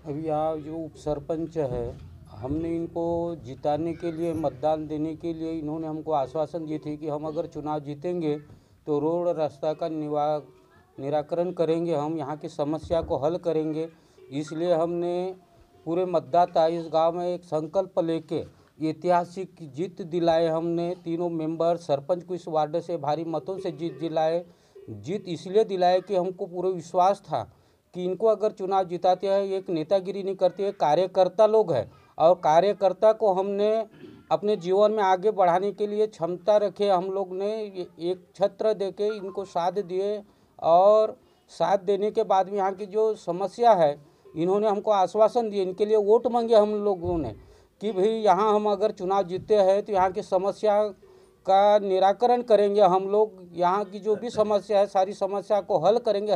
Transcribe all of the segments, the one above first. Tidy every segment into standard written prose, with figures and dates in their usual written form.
अभी यहाँ जो उप सरपंच है, हमने इनको जिताने के लिए, मतदान देने के लिए इन्होंने हमको आश्वासन दिए थे कि हम अगर चुनाव जीतेंगे तो रोड रास्ता का निराकरण करेंगे, हम यहाँ की समस्या को हल करेंगे। इसलिए हमने पूरे मतदाता इस गांव में एक संकल्प लेके ऐतिहासिक जीत दिलाए। हमने तीनों मेंबर सरपंच को इस वार्ड से भारी मतों से जीत दिलाए। जीत इसलिए दिलाए कि हमको पूरा विश्वास था कि इनको अगर चुनाव जिताते हैं, एक नेतागिरी नहीं करते हैं, कार्यकर्ता लोग हैं। और कार्यकर्ता को हमने अपने जीवन में आगे बढ़ाने के लिए क्षमता रखे, हम लोग ने एक छत्र देके इनको साथ दिए। और साथ देने के बाद में यहाँ की जो समस्या है, इन्होंने हमको आश्वासन दिए, इनके लिए वोट मांगे हम लोगों ने कि भाई यहाँ हम अगर चुनाव जीतते हैं तो यहाँ की समस्या का निराकरण करेंगे, हम लोग यहाँ की जो भी समस्या है सारी समस्या को हल करेंगे,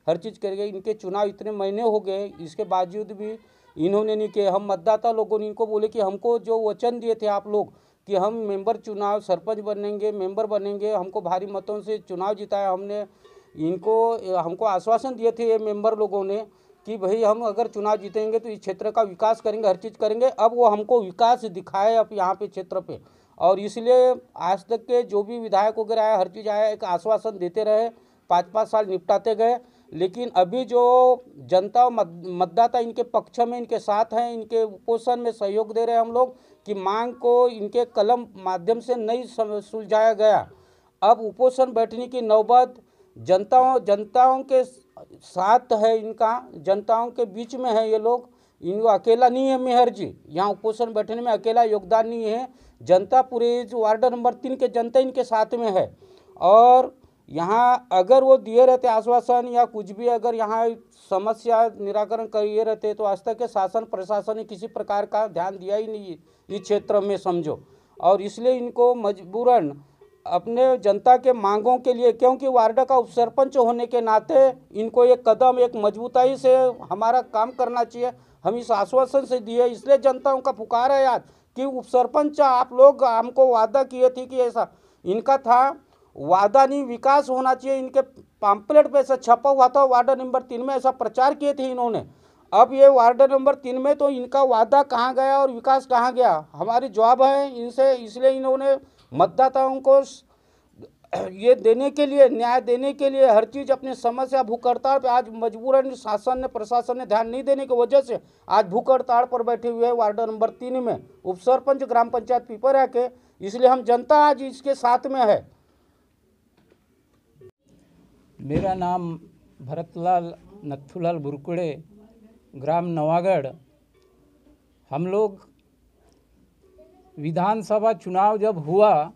हर चीज़ करेंगे। इनके चुनाव इतने महीने हो गए, इसके बावजूद भी इन्होंने नहीं किए। हम मतदाता लोगों ने इनको बोले कि हमको जो वचन दिए थे आप लोग कि हम मेंबर चुनाव सरपंच बनेंगे, मेंबर बनेंगे, हमको भारी मतों से चुनाव जिताया हमने, हमको आश्वासन दिए थे ये मेंबर लोगों ने कि भाई हम अगर चुनाव जीतेंगे तो इस क्षेत्र का विकास करेंगे, हर चीज़ करेंगे। अब वो हमको विकास दिखाए अब यहाँ पे क्षेत्र पे। और इसलिए आज तक के जो भी विधायक वगैरह आया, हर चीज़ आया, एक आश्वासन देते रहे, 5-5 साल निपटाते गए। लेकिन अभी जो जनता मतदाता इनके पक्ष में, इनके साथ हैं, इनके पोषण में सहयोग दे रहे हैं हम लोग कि मांग को इनके कलम माध्यम से नहीं सुलझाया गया। अब उपोषण बैठने की नौबत जनताओं के साथ है, इनका जनताओं के बीच में है। ये लोग, इनको अकेला नहीं है मेहर जी, यहाँ उपोषण बैठने में अकेला योगदान नहीं है। जनता पूरे जो वार्ड नंबर 3 के जनता इनके साथ में है। और यहाँ अगर वो दिए रहते आश्वासन या कुछ भी, अगर यहाँ समस्या निराकरण किए रहते तो आज तक के शासन प्रशासन ने किसी प्रकार का ध्यान दिया ही नहीं इस क्षेत्र में, समझो। और इसलिए इनको मजबूरन अपने जनता के मांगों के लिए, क्योंकि वार्ड का उपसरपंच होने के नाते इनको एक कदम, एक मजबूताई से हमारा काम करना चाहिए, हम इस आश्वासन से दिए। इसलिए जनताओं का पुकार है आज कि उपसरपंच आप लोग हमको वादा किए थे कि ऐसा इनका था वादा नहीं, विकास होना चाहिए। इनके पैम्पलेट पे ऐसा छपा हुआ था, वार्ड नंबर 3 में ऐसा प्रचार किए थे इन्होंने। अब ये वार्ड नंबर 3 में तो इनका वादा कहाँ गया और विकास कहाँ गया, हमारी जवाब है इनसे। इसलिए इन्होंने मतदाताओं को ये देने के लिए, न्याय देने के लिए, हर चीज़ अपनी समस्या भूख हड़ताल पे आज मजबूरन शासन ने, प्रशासन ने ध्यान नहीं देने की वजह से आज भूख हड़ताल पर बैठे हुए हैं वार्ड नंबर 3 में उपसरपंच ग्राम पंचायत पिपरिया के। इसलिए हम जनता आज इसके साथ में है। मेरा नाम भरतलाल नथुलाल बुरकुड़े, ग्राम नवागढ़। हम लोग विधानसभा चुनाव जब हुआ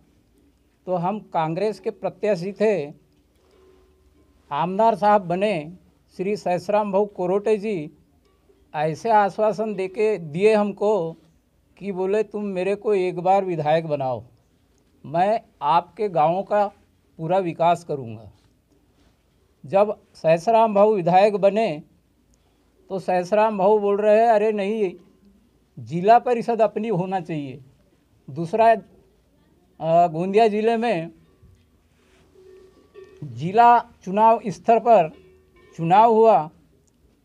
तो हम कांग्रेस के प्रत्याशी थे। आमदार साहब बने श्री सहसराम भाऊ कोरोटे जी, ऐसे आश्वासन दिए हमको कि बोले तुम मेरे को एक बार विधायक बनाओ, मैं आपके गाँव का पूरा विकास करूँगा। जब सहसराम भाऊ विधायक बने तो सहसराम भाऊ बोल रहे हैं अरे नहीं, जिला परिषद अपनी होना चाहिए। दूसरा, गोंदिया जिले में जिला चुनाव स्तर पर चुनाव हुआ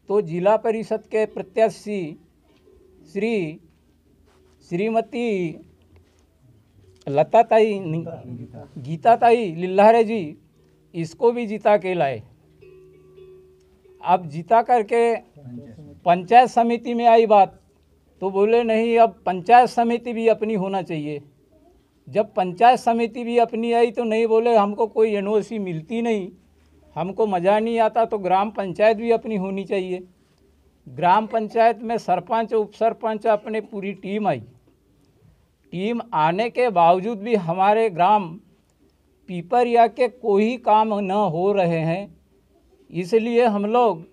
तो जिला परिषद के प्रत्याशी श्रीमती गीताताई लिल्लारे जी, इसको भी जिता के लाए। अब जिता करके पंचायत समिति में आई बात तो बोले नहीं, अब पंचायत समिति भी अपनी होना चाहिए। जब पंचायत समिति भी अपनी आई तो नहीं, बोले हमको कोई एनओसी मिलती नहीं, हमको मज़ा नहीं आता, तो ग्राम पंचायत भी अपनी होनी चाहिए। ग्राम पंचायत में सरपंच उप सरपंच अपने पूरी टीम आई। टीम आने के बावजूद भी हमारे ग्राम पिपरिया के कोई काम न हो रहे हैं। इसलिए हम लोग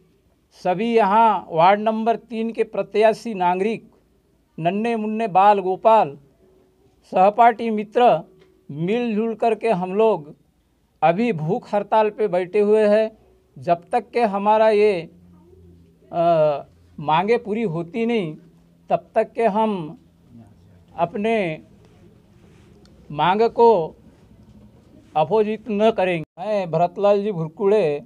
सभी यहाँ वार्ड नंबर 3 के प्रत्याशी नागरिक, नन्हे मुन्ने बाल गोपाल, सहपाठी मित्र मिलजुल करके हम लोग अभी भूख हड़ताल पे बैठे हुए हैं। जब तक के हमारा ये मांगे पूरी होती नहीं, तब तक के हम अपने मांग को अपोजिट न करेंगे। मैं भरतलाल जी भुरकुड़े,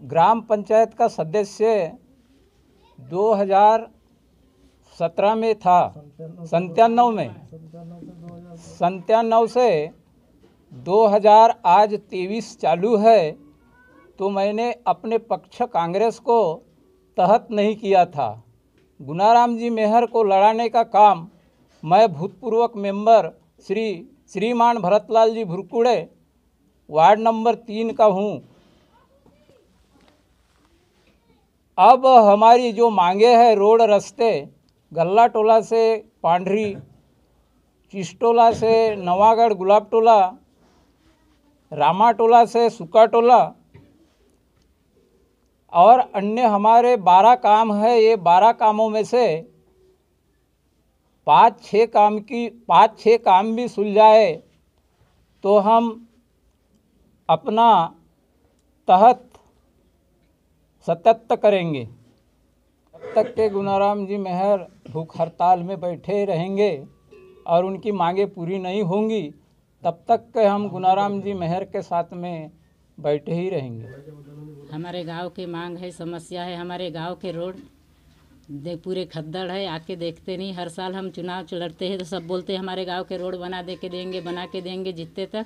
ग्राम पंचायत का सदस्य 2017 में था, 97 में, 97 से 2000 आज 23 चालू है, तो मैंने अपने पक्ष कांग्रेस को तहत नहीं किया था। गुनाराम जी मेहर को लड़ाने का काम मैं भूतपूर्व मेंबर श्रीमान भरतलाल जी भुरकुड़े वार्ड नंबर 3 का हूँ। अब हमारी जो मांगे है रोड रास्ते गल्ला टोला से पांढरी, चिस्टोला से नवागढ़ गुलाब टोला, रामा टोला से सुका टोला और अन्य हमारे 12 काम है। ये 12 कामों में से 5-6 काम भी सुलझाए तो हम अपना तहत सतत करेंगे। तब तक के गुनाराम जी मेहर भूख हड़ताल में बैठे रहेंगे और उनकी मांगे पूरी नहीं होंगी, तब तक के हम गुनाराम जी मेहर के साथ में बैठे ही रहेंगे। हमारे गांव की मांग है, समस्या है। हमारे गांव के रोड पूरे खद्दड़ है, आके देखते नहीं। हर साल हम चुनाव लड़ते हैं तो सब बोलते हैं हमारे गांव के रोड बना के देंगे जीतते तक,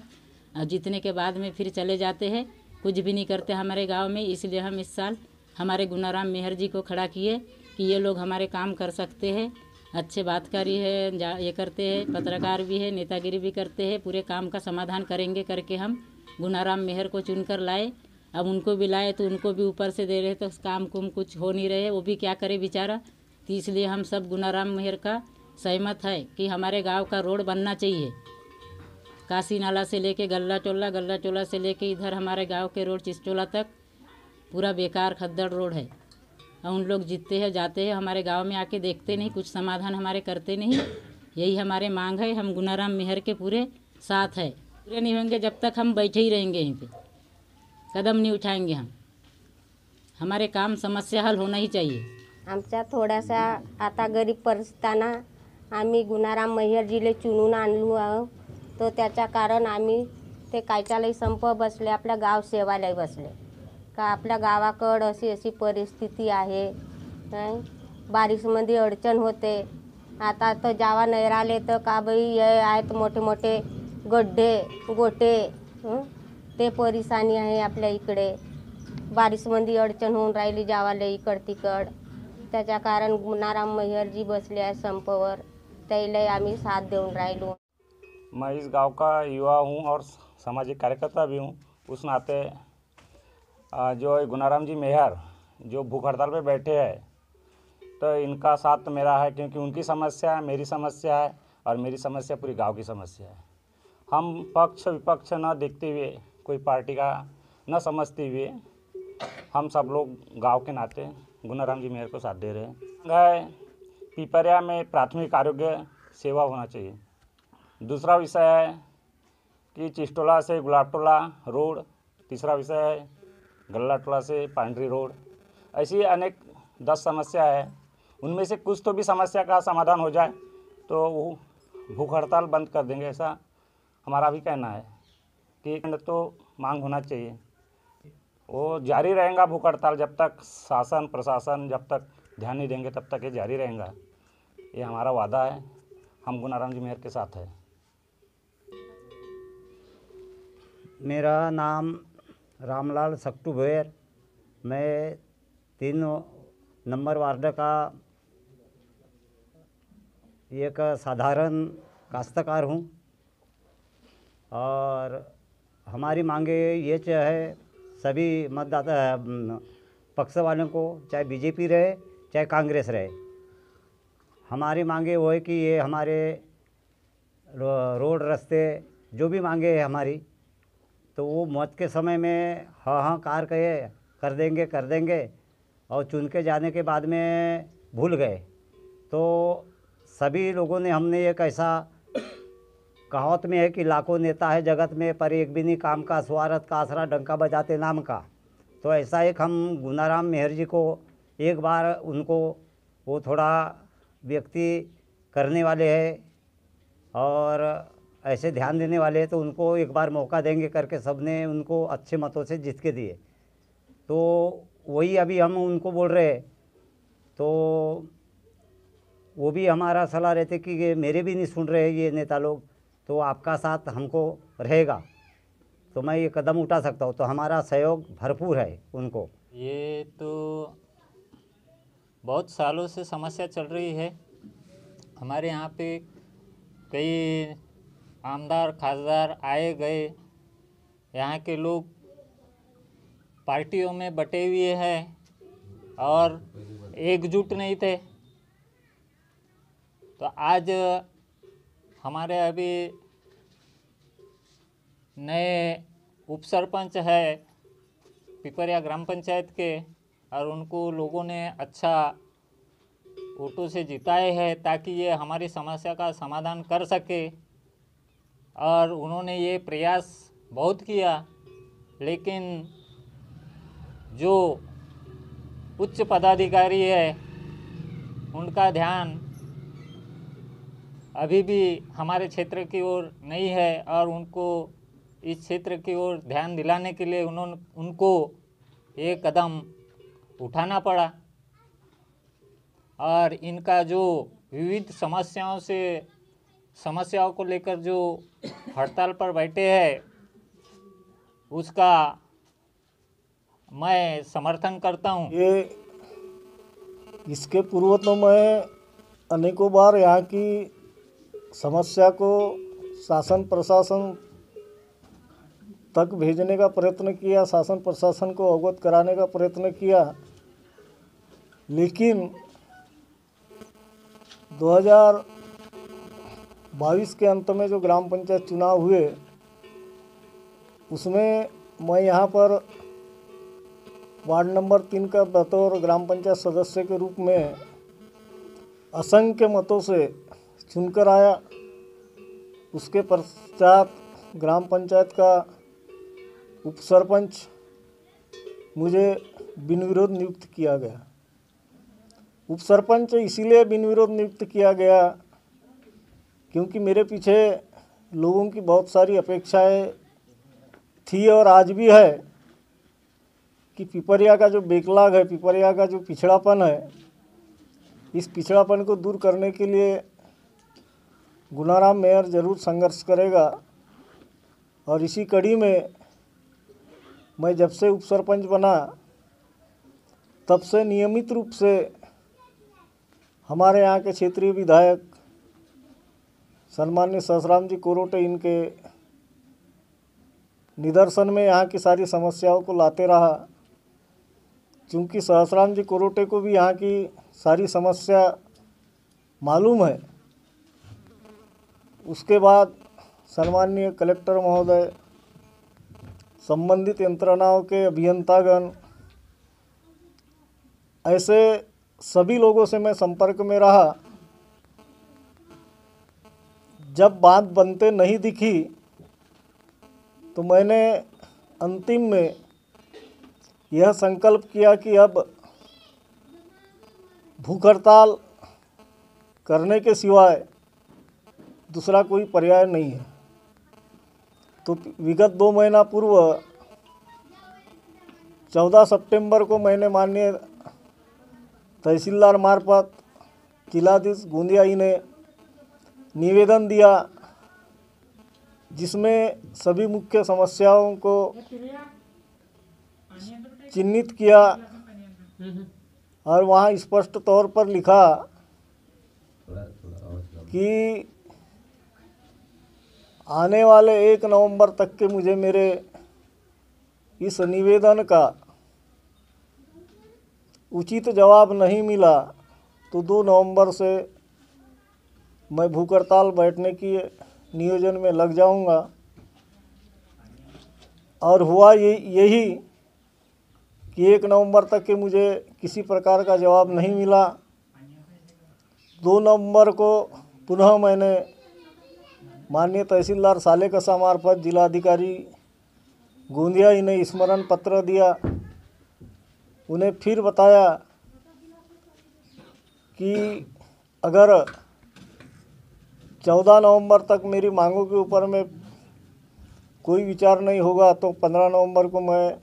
और जीतने के बाद में फिर चले जाते हैं, कुछ भी नहीं करते हमारे गांव में। इसलिए हम इस साल हमारे गुनाराम मेहर जी को खड़ा किए कि ये लोग हमारे काम कर सकते हैं, अच्छे बातकारी है, ये करते हैं, पत्रकार भी है, नेतागिरी भी करते हैं, पूरे काम का समाधान करेंगे करके हम गुनाराम मेहर को चुनकर लाए। अब उनको भी लाए तो उनको भी ऊपर से दे रहे तो काम कुछ हो नहीं रहे, वो भी क्या करे बेचारा। तो इसलिए हम सब गुनाराम मेहर का सहमत है कि हमारे गांव का रोड बनना चाहिए। काशी नाला से लेके गल्ला टोला से लेके इधर हमारे गांव के रोड चिस्टोला तक पूरा बेकार खद्दड़ रोड है, और उन लोग जीतते हैं जाते हैं, हमारे गांव में आके देखते नहीं, कुछ समाधान हमारे करते नहीं। यही हमारे मांग है, हम गुनाराम मेहर के पूरे साथ है। पूरे नहीं होंगे जब तक हम बैठे ही रहेंगे, यहीं पे कदम नहीं उठाएंगे हम। हमारे काम समस्या हल होना ही चाहिए। आमचा थोडासा आता गरीब परिस्थितीना आम्ही गुनाराम मेहरजीले चुनून आणलो आहोत, तो त्याच्या कारण आम्ही ते कायच्यालाही संप बसले, आपल्या गाव सेवालाही बसले का आपल्या गावाकडं अशी अशी परिस्थिती आहे, बारिशमध्ये अडचण होते। आता तर जावा नैराले तर का बाई हे आहेत मोठे मोठे गड्डे गोटे, ते परेशानी आहे आपल्या इकडे। बारिशमध्ये अडचण होऊन राहिली जावाले इकड तिकड, त्याच्या कारण गुनाराम मेहरजी बसले आहे संपवर, त्याला आम्ही साथ देऊन राहिलो। मैं इस गांव का युवा हूं और सामाजिक कार्यकर्ता भी हूं। उस नाते जो गुनाराम जी मेहर जो भूख हड़ताल पे बैठे हैं, तो इनका साथ मेरा है, क्योंकि उनकी समस्या है, मेरी समस्या है, और मेरी समस्या पूरी गांव की समस्या है। हम पक्ष विपक्ष न देखते हुए, कोई पार्टी का न समझते हुए, हम सब लोग गांव के नाते गुनाराम जी मेहर को साथ दे रहे हैं। पिपरिया में प्राथमिक आरोग्य सेवा होना चाहिए। दूसरा विषय है कि चिस्टोला से गुलाब टोला रोड। तीसरा विषय है गल्ला टोला से पांडरी रोड। ऐसी अनेक 10 समस्या है, उनमें से कुछ तो भी समस्या का समाधान हो जाए तो वो भूख हड़ताल बंद कर देंगे, ऐसा हमारा भी कहना है कि तो मांग होना चाहिए। वो जारी रहेगा भूख हड़ताल, जब तक शासन प्रशासन जब तक ध्यान नहीं देंगे तब तक ये जारी रहेगा। ये हमारा वादा है, हम गुनाराम जी मेहर के साथ है। मेरा नाम रामलाल सक्टू भोयर, मैं 3 नंबर वार्ड का एक साधारण काश्तकार हूँ, और हमारी मांगे ये है सभी मतदाता पक्ष वालों को, चाहे बीजेपी रहे चाहे कांग्रेस रहे, हमारी मांगे वो है कि ये हमारे रोड रास्ते जो भी मांगे है हमारी, तो वो मत के समय में हाँ कार कहे कर देंगे, और चुन के जाने के बाद में भूल गए। तो सभी लोगों ने, हमने एक ऐसा कहावत में है कि लाखों नेता है जगत में, पर एक भी नहीं काम का, स्वार्थ का आसरा डंका बजाते नाम का। तो ऐसा एक हम गुनाराम मेहर जी को एक बार उनको, वो थोड़ा व्यक्ति करने वाले हैं और ऐसे ध्यान देने वाले हैं, तो उनको एक बार मौका देंगे करके सबने उनको अच्छे मतों से जीत के दिए। तो वही अभी हम उनको बोल रहे हैं, तो वो भी हमारा सलाह रहते कि ये मेरे भी नहीं सुन रहे ये नेता लोग, तो आपका साथ हमको रहेगा तो मैं ये कदम उठा सकता हूँ, तो हमारा सहयोग भरपूर है उनको। ये तो बहुत सालों से समस्या चल रही है। हमारे यहाँ पे कई आमदार खासदार आए गए, यहाँ के लोग पार्टियों में बटे हुए हैं और एकजुट नहीं थे। तो आज हमारे अभी नए उप सरपंच है पिपरिया ग्राम पंचायत के, और उनको लोगों ने अच्छा वोटों से जिताए हैं ताकि ये हमारी समस्या का समाधान कर सके। और उन्होंने ये प्रयास बहुत किया, लेकिन जो उच्च पदाधिकारी है उनका ध्यान अभी भी हमारे क्षेत्र की ओर नहीं है, और उनको इस क्षेत्र की ओर ध्यान दिलाने के लिए उनको ये कदम उठाना पड़ा। और इनका जो विविध समस्याओं को लेकर जो हड़ताल पर बैठे हैं उसका मैं समर्थन करता हूँ। ये इसके पूर्व तो मैं अनेकों बार यहाँ की समस्या को शासन प्रशासन तक भेजने का प्रयत्न किया, शासन प्रशासन को अवगत कराने का प्रयत्न किया, लेकिन 2022 के अंत में जो ग्राम पंचायत चुनाव हुए उसमें मैं यहाँ पर वार्ड नंबर 3 का बतौर ग्राम पंचायत सदस्य के रूप में असंख्य मतों से चुनकर आया। उसके पश्चात ग्राम पंचायत का उप सरपंच मुझे बिन विरोध नियुक्त किया गया। उप सरपंच इसीलिए बिन विरोध नियुक्त किया गया क्योंकि मेरे पीछे लोगों की बहुत सारी अपेक्षाएं थी और आज भी है कि पिपरिया का जो बैकलॉग है, पिपरिया का जो पिछड़ापन है, इस पिछड़ापन को दूर करने के लिए गुनाराम मेयर ज़रूर संघर्ष करेगा। और इसी कड़ी में मैं जब से उप सरपंच बना तब से नियमित रूप से हमारे यहाँ के क्षेत्रीय विधायक सम्माननीय सहसराम जी कोरोटे इनके निदर्शन में यहाँ की सारी समस्याओं को लाते रहा। क्योंकि सहसराम जी कोरोटे को भी यहाँ की सारी समस्या मालूम है। उसके बाद सम्माननीय कलेक्टर महोदय, संबंधित यंत्रणाओं के अभियंतागण, ऐसे सभी लोगों से मैं संपर्क में रहा। जब बात बनते नहीं दिखी तो मैंने अंतिम में यह संकल्प किया कि अब भूख हड़ताल करने के सिवाय दूसरा कोई पर्याय नहीं है। तो विगत 2 महीना पूर्व 14 सितंबर को मैंने माननीय तहसीलदार मार्फत जिलाधीश गोंदिया ने निवेदन दिया, जिसमें सभी मुख्य समस्याओं को चिन्हित किया और वहाँ स्पष्ट तौर पर लिखा कि आने वाले 1 नवंबर तक के मुझे मेरे इस निवेदन का उचित जवाब नहीं मिला तो 2 नवंबर से मैं भूख हड़ताल बैठने की नियोजन में लग जाऊंगा। और हुआ यही कि 1 नवंबर तक के मुझे किसी प्रकार का जवाब नहीं मिला। 2 नवंबर को पुनः मैंने माननीय तहसीलदार सालेकसा मार्फत जिलाधिकारी गोंदिया इन्हें स्मरण पत्र दिया। उन्हें फिर बताया कि अगर 14 नवंबर तक मेरी मांगों के ऊपर में कोई विचार नहीं होगा तो 15 नवंबर को मैं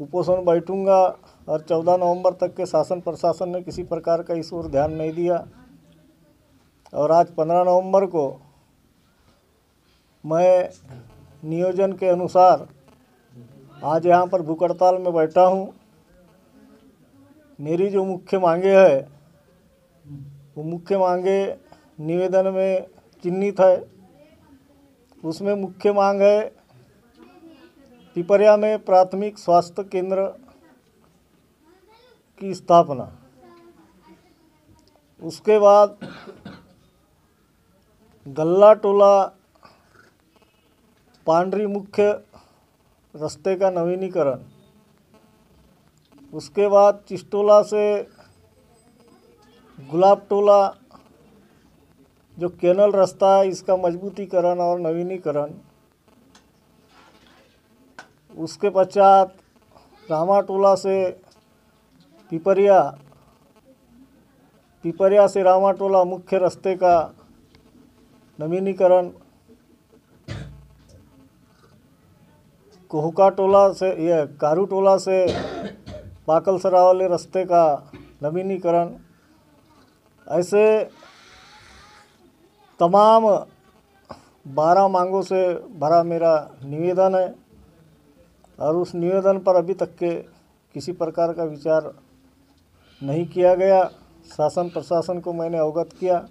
उपोषण बैठूंगा और 14 नवंबर तक के शासन प्रशासन ने किसी प्रकार का इस ओर ध्यान नहीं दिया। और आज 15 नवंबर को मैं नियोजन के अनुसार आज यहाँ पर भूख हड़ताल में बैठा हूँ। मेरी जो मुख्य मांगे है वो मुख्य मांगे निवेदन में चिन्हित है। उसमें मुख्य मांग है पिपरिया में प्राथमिक स्वास्थ्य केंद्र की स्थापना। उसके बाद गल्ला टोला पांडरी मुख्य रास्ते का नवीनीकरण। उसके बाद चिस्टोला से गुलाब टोला जो कैनल रास्ता है इसका मजबूतीकरण और नवीनीकरण। उसके पश्चात रामा टोला से पिपरिया, पिपरिया से रामा टोला मुख्य रास्ते का नवीनीकरण। कोहुका टोला से यह कारू टोला से पाकलसरा वाले रास्ते का नवीनीकरण। ऐसे तमाम 12 मांगों से भरा मेरा निवेदन है और उस निवेदन पर अभी तक के किसी प्रकार का विचार नहीं किया गया। शासन प्रशासन को मैंने अवगत किया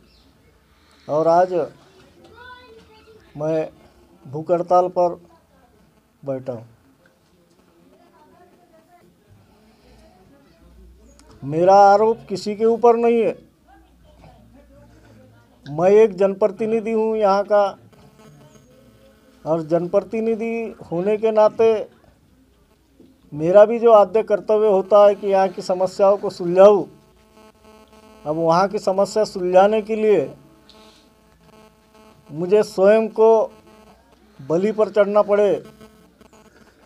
और आज मैं भूख हड़ताल पर बैठा हूँ। मेरा आरोप किसी के ऊपर नहीं है। मैं एक जनप्रतिनिधि हूँ यहाँ का और जनप्रतिनिधि होने के नाते मेरा भी जो आद्य कर्तव्य होता है कि यहाँ की समस्याओं को सुलझाऊँ। अब वहाँ की समस्या सुलझाने के लिए मुझे स्वयं को बलि पर चढ़ना पड़े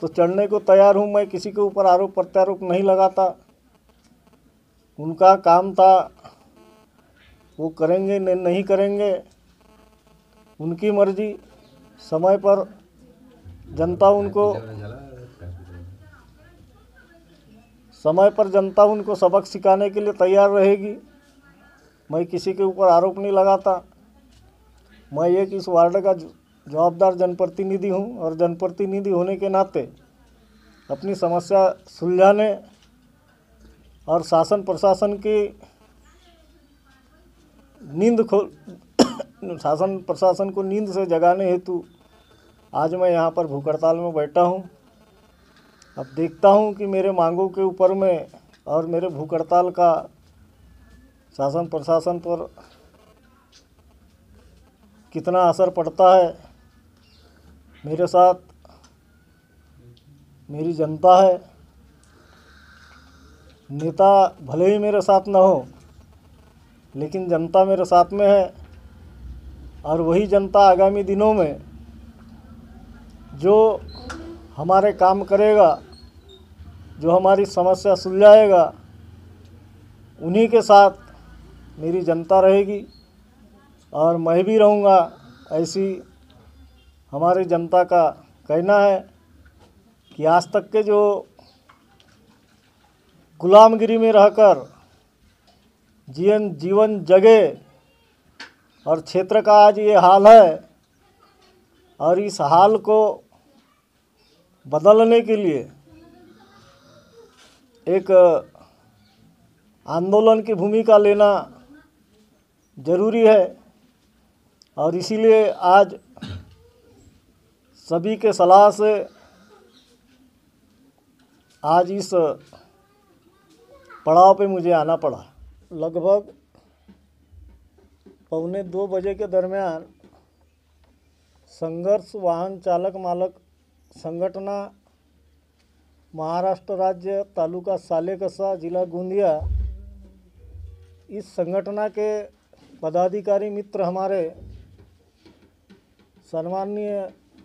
तो चढ़ने को तैयार हूँ। मैं किसी के ऊपर आरोप प्रत्यारोप नहीं लगाता। उनका काम था, वो करेंगे नहीं करेंगे उनकी मर्जी। समय पर जनता उनको सबक सिखाने के लिए तैयार रहेगी। मैं किसी के ऊपर आरोप नहीं लगाता। मैं एक इस वार्ड का जवाबदार जनप्रतिनिधि हूँ और जनप्रतिनिधि होने के नाते अपनी समस्या सुलझाने और शासन प्रशासन की शासन प्रशासन को नींद से जगाने हेतु आज मैं यहाँ पर भूख हड़ताल में बैठा हूँ। अब देखता हूँ कि मेरे मांगों के ऊपर में और मेरे भूख हड़ताल का शासन प्रशासन पर कितना असर पड़ता है। मेरे साथ मेरी जनता है। नेता भले ही मेरे साथ ना हो लेकिन जनता मेरे साथ में है और वही जनता आगामी दिनों में जो हमारे काम करेगा, जो हमारी समस्या सुलझाएगा, उन्हीं के साथ मेरी जनता रहेगी और मैं भी रहूँगा। ऐसी हमारी जनता का कहना है कि आज तक के जो गुलामगिरी में रहकर जीवन जगे और क्षेत्र का आज ये हाल है और इस हाल को बदलने के लिए एक आंदोलन की भूमिका लेना जरूरी है। और इसीलिए आज सभी के सलाह से आज इस पड़ाव पे मुझे आना पड़ा। लगभग 1:45 बजे के दरमियान संघर्ष वाहन चालक मालक संगठना महाराष्ट्र राज्य तालुका सालेकसा जिला गोंदिया, इस संगठना के पदाधिकारी मित्र हमारे सम्माननीय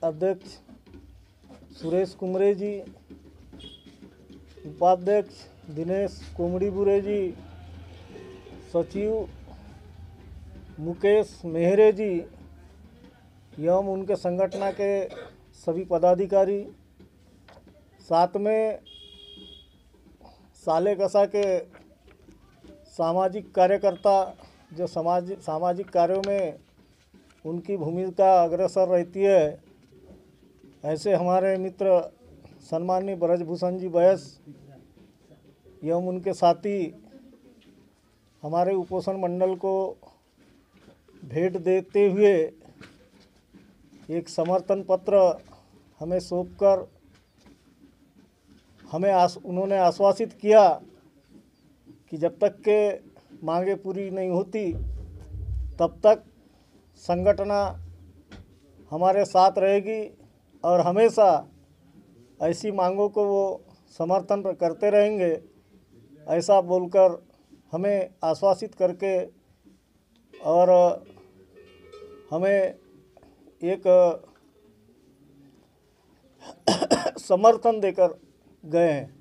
अध्यक्ष सुरेश कुमरे जी, उपाध्यक्ष दिनेश कोमड़ीपुरे जी, सचिव मुकेश मेहरे जी एवं उनके संगठना के सभी पदाधिकारी, साथ में सालेकसा के सामाजिक कार्यकर्ता जो सामाजिक कार्यों में उनकी भूमिका अग्रसर रहती है, ऐसे हमारे मित्र सम्माननीय ब्रजभूषण जी बैस एवं उनके साथी हमारे उपोषण मंडल को भेंट देते हुए एक समर्थन पत्र हमें सौंपकर उन्होंने आश्वासित किया कि जब तक के मांगे पूरी नहीं होती तब तक संगठना हमारे साथ रहेगी और हमेशा ऐसी मांगों को वो समर्थन करते रहेंगे, ऐसा बोलकर हमें आश्वासित करके और हमें एक समर्थन देकर गए हैं।